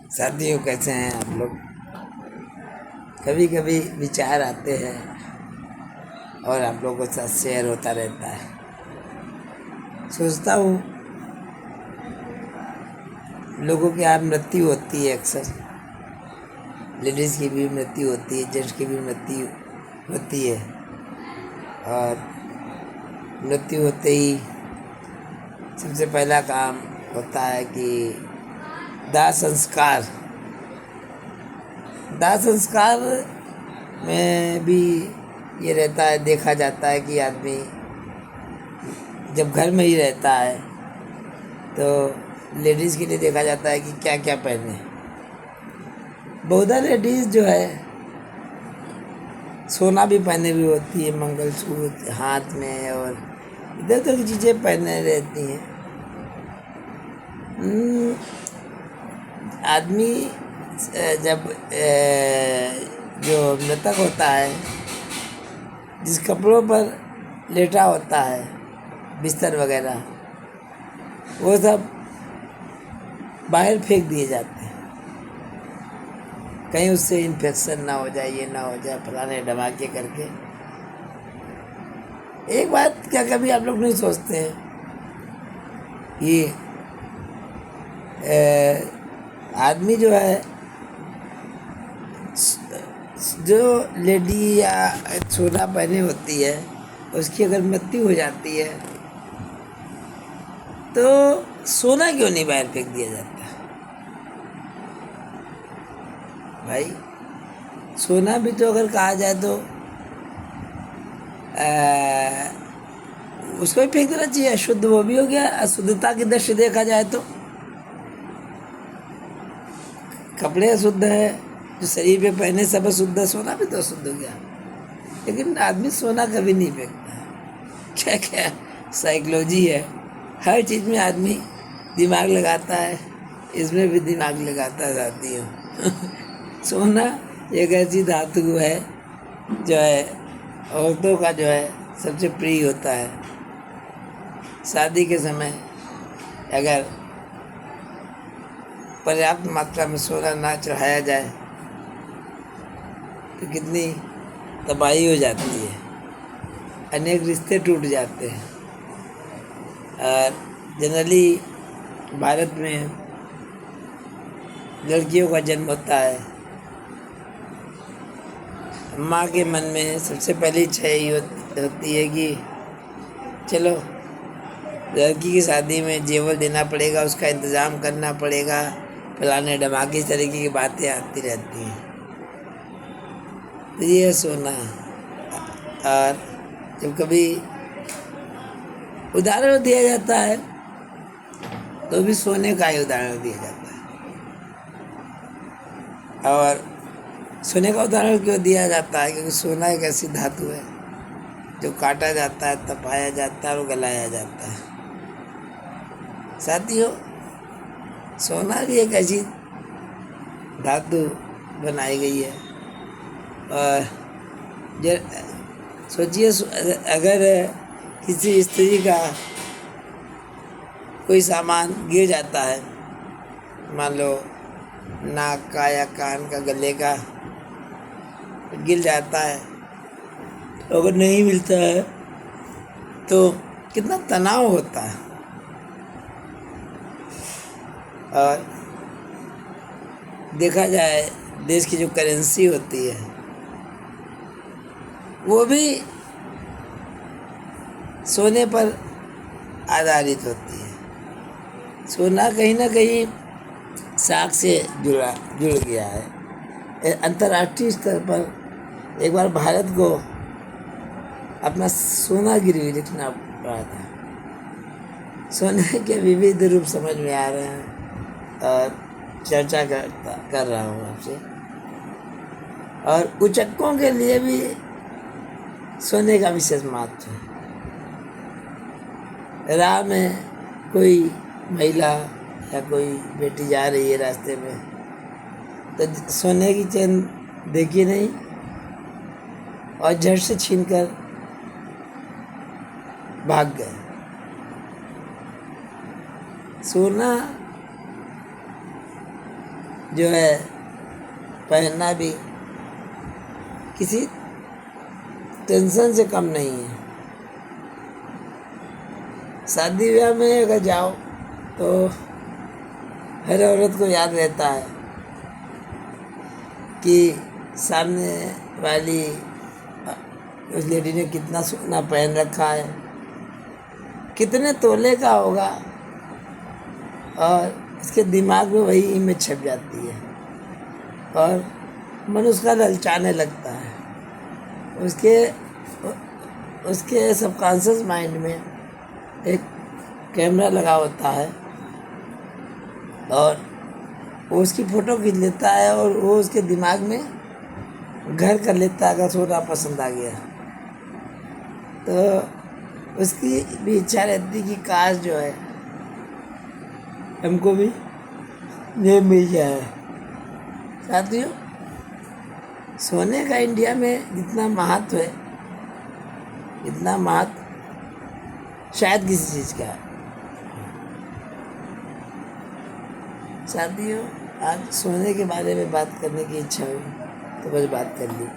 साथियों, कैसे हैं आप लोग। कभी कभी विचार आते हैं और आप लोगों के साथ शेयर होता रहता है। सोचता हूँ लोगों की यहाँ मृत्यु होती है, अक्सर लेडीज़ की भी मृत्यु होती है, जेंट्स की भी मृत्यु होती है। और मृत्यु होते ही सबसे पहला काम होता है कि दाह संस्कार। दाह संस्कार में भी ये रहता है, देखा जाता है कि आदमी जब घर में ही रहता है तो लेडीज़ के लिए देखा जाता है कि क्या क्या पहने। बहुधा लेडीज़ जो है सोना भी पहने हुई होती है, मंगलसूत्र हाथ में और इधर उधर की चीज़ें पहने रहती हैं। आदमी जब जो मृतक होता है, जिस कपड़ों पर लेटा होता है, बिस्तर वगैरह, वो सब बाहर फेंक दिए जाते हैं। कहीं उससे इन्फेक्शन ना हो जाए, ये ना हो जाए, फलाने धमाके करके। एक बात क्या कभी आप लोग नहीं सोचते हैं कि आदमी जो है, जो लेडी या सोना पहने होती है, उसकी अगर मृत्यु हो जाती है तो सोना क्यों नहीं बाहर फेंक दिया जाता भाई। सोना भी तो अगर कहा जाए तो उसको भी फेंक देना चाहिए। अशुद्ध वो भी हो गया। अशुद्धता की दृष्टि देखा जाए तो कपड़े अशुद्ध है, जो शरीर पे पहने सब अशुद्ध है, सोना भी तो अशुद्ध हो गया। लेकिन आदमी सोना कभी नहीं फेंकता। क्या क्या साइकोलॉजी है। हर चीज़ में आदमी दिमाग लगाता है, इसमें भी दिमाग लगाता है साथियों। सोना एक ऐसी धातु है जो है औरतों का जो है सबसे प्रिय होता है। शादी के समय अगर पर्याप्त मात्रा में सोना ना चढ़ाया जाए तो कितनी तबाही हो जाती है, अनेक रिश्ते टूट जाते हैं। और जनरली भारत में लड़कियों का जन्म होता है, माँ के मन में सबसे पहली इच्छा यही होती है कि चलो लड़की की शादी में जेवर देना पड़ेगा, उसका इंतज़ाम करना पड़ेगा, फलाने धमाके इस तरीके की बातें आती रहती हैं। तो ये सोना। और जब कभी उदाहरण दिया जाता है तो भी सोने का ही उदाहरण दिया जाता है। और सोने का उदाहरण क्यों दिया जाता है? क्योंकि सोना एक ऐसी धातु है जो काटा जाता है, तपाया जाता है और गलाया जाता है। साथियों, सोना भी एक ऐसी धातु बनाई गई है। और सोचिए, अगर किसी स्त्री का कोई सामान गिर जाता है, मान लो नाक का या कान का, गले का गिर जाता है, तो अगर नहीं मिलता है तो कितना तनाव होता है। और देखा जाए देश की जो करेंसी होती है वो भी सोने पर आधारित होती है। सोना कहीं ना कहीं साख से जुड़ गया है। अंतर्राष्ट्रीय स्तर पर एक बार भारत को अपना सोना गिरवी रखना पड़ा था। सोने के विविध रूप समझ में आ रहे हैं और चर्चा कर रहा हूँ आपसे। और उचक्कों के लिए भी सोने का विशेष महत्व है। राह में कोई महिला या कोई बेटी जा रही है रास्ते में, तो सोने की चेन देखी नहीं और झट से छीनकर भाग गए। सोना जो है पहनना भी किसी टेंशन से कम नहीं है। शादी ब्याह में अगर जाओ तो हर औरत को याद रहता है कि सामने वाली उस लेडी ने कितना सोना पहन रखा है, कितने तोले का होगा, और इसके दिमाग में वही इमेज छप जाती है और मन उसका ललचाने लगता है। उसके सबकॉन्शियस माइंड में एक कैमरा लगा होता है और वो उसकी फ़ोटो खींच लेता है और वो उसके दिमाग में घर कर लेता है अगर सोना पसंद आ गया तो। उसकी भी इच्छा रहती कि काश जो है हमको भी ये मिल जाए। साथियों, सोने का इंडिया में जितना महत्व है, इतना महत्व शायद किसी चीज़ का है। साथियों, आज सोने के बारे में बात करने की इच्छा हुई तो बस बात कर ली।